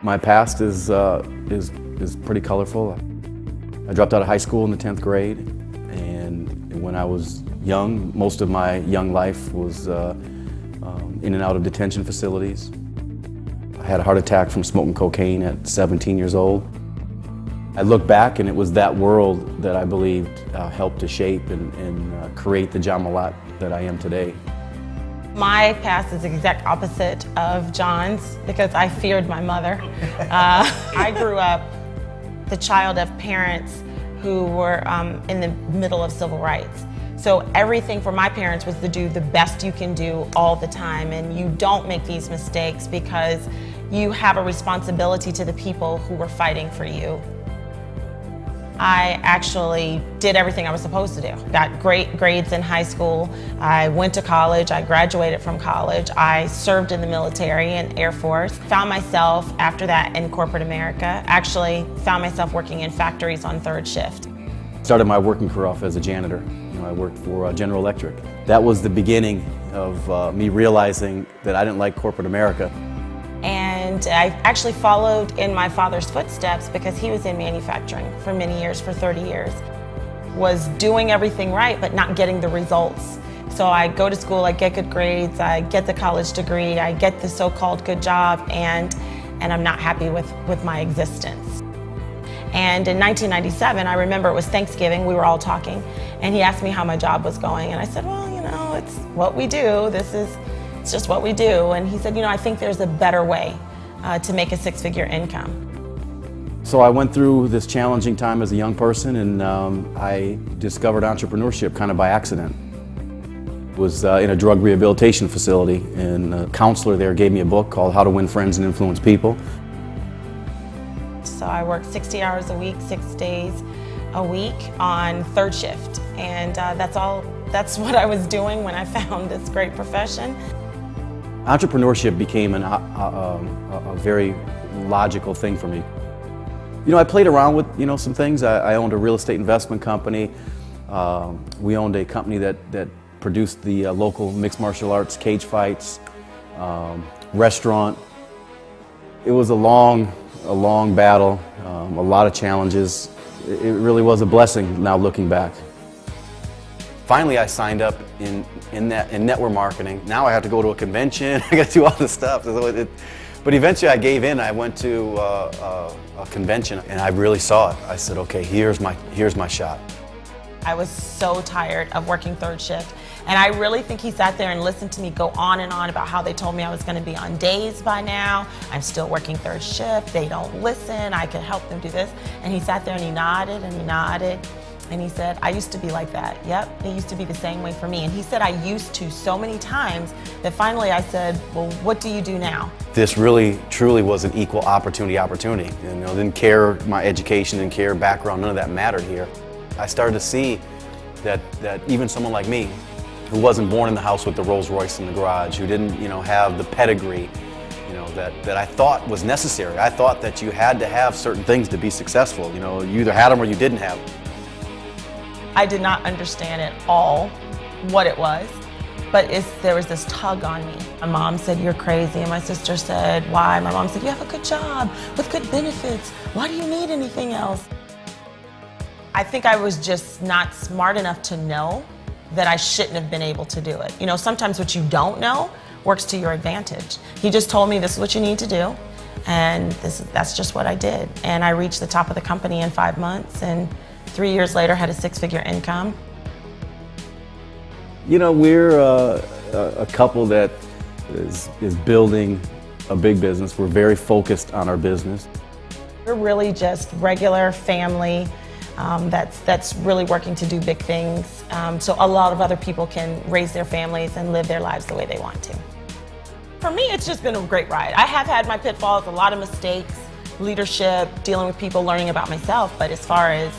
My past is pretty colorful. I dropped out of high school in the 10th grade, and when I was young, most of my young life was in and out of detention facilities. I had a heart attack from smoking cocaine at 17 years old. I look back, and it was that world that I believed helped to shape and create the John Mellott that I am today. My past is the exact opposite of John's because I feared my mother. I grew up the child of parents who were in the middle of civil rights. So everything for my parents was to do the best you can do all the time, and you don't make these mistakes because you have a responsibility to the people who were fighting for you. I actually did everything I was supposed to do. Got great grades in high school. I went to college. I graduated from college. I served in the military and Air Force. Found myself after that in corporate America. Actually found myself working in factories on third shift. Started my working career off as a janitor. I worked for General Electric. That was the beginning of me realizing that I didn't like corporate America. And I actually followed in my father's footsteps because he was in manufacturing for many years, for 30 years. Was doing everything right, but not getting the results. So I go to school, I get good grades, I get the college degree, I get the so-called good job, and I'm not happy with my existence. And in 1997, I remember it was Thanksgiving, we were all talking, and he asked me how my job was going, and I said, well, you know, it's what we do. It's just what we do. And he said, you know, I think there's a better way to make a six-figure income. So I went through this challenging time as a young person, and I discovered entrepreneurship kind of by accident. Was in a drug rehabilitation facility, and a counselor there gave me a book called How to Win Friends and Influence People. So I worked 60 hours a week, 6 days a week on third shift. And that's what I was doing when I found this great profession. Entrepreneurship became a very logical thing for me. You know, I played around with, some things. I owned a real estate investment company. We owned a company that produced the local mixed martial arts cage fights, restaurant. It was a long battle, a lot of challenges. It really was a blessing now looking back. Finally, I signed up in network marketing. Now I have to go to a convention. I got to do all this stuff. But eventually I gave in. I went to a convention and I really saw it. I said, okay, here's my shot. I was so tired of working third shift. And I really think he sat there and listened to me go on and on about how they told me I was going to be on days by now. I'm still working third shift. They don't listen. I could help them do this. And he sat there and he nodded and he nodded. And he said, I used to be like that. Yep, it used to be the same way for me. And he said I used to so many times that finally I said, well, what do you do now? This really, truly was an equal opportunity. Didn't care my education, didn't care background, none of that mattered here. I started to see that even someone like me, who wasn't born in the house with the Rolls Royce in the garage, who didn't, have the pedigree, that I thought was necessary. I thought that you had to have certain things to be successful. You either had them or you didn't have them. I did not understand at all what it was, but there was this tug on me. My mom said, you're crazy, and my sister said, why? My mom said, you have a good job with good benefits. Why do you need anything else? I think I was just not smart enough to know that I shouldn't have been able to do it. Sometimes what you don't know works to your advantage. He just told me this is what you need to do, and that's just what I did. And I reached the top of the company in 5 months, and 3 years later had a six-figure income. We're a couple that is building a big business. We're very focused on our business. We're really just regular family that's really working to do big things, so a lot of other people can raise their families and live their lives the way they want to. For me, it's just been a great ride. I have had my pitfalls, a lot of mistakes, leadership, dealing with people, learning about myself, but as far as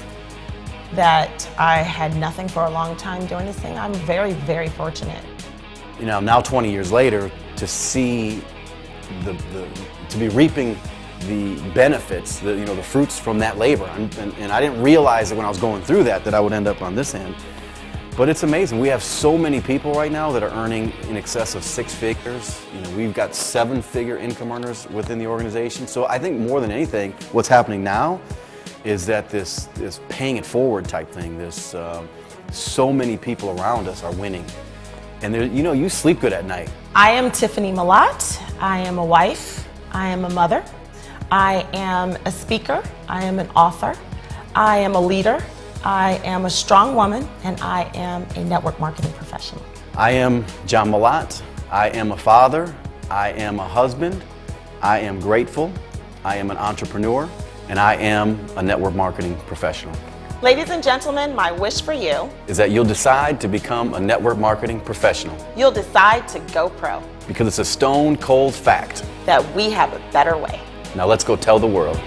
that I had nothing for a long time doing this thing, I'm very, very fortunate. Now 20 years later, to see to be reaping the benefits, the fruits from that labor, and I didn't realize that when I was going through that I would end up on this end. But it's amazing. We have so many people right now that are earning in excess of 6 figures. You know, we've got 7-figure income earners within the organization. So I think more than anything, what's happening now is that this paying it forward type thing, so many people around us are winning. And you know, you sleep good at night. I am Tiffany Malott. I am a wife. I am a mother. I am a speaker. I am an author. I am a leader. I am a strong woman, and I am a network marketing professional. I am John Malott. I am a father. I am a husband. I am grateful. I am an entrepreneur, and I am a network marketing professional. Ladies and gentlemen, my wish for you Is that you'll decide to become a network marketing professional, you'll decide to go pro, because it's a stone cold fact. that we have a better way. Now let's go tell the world.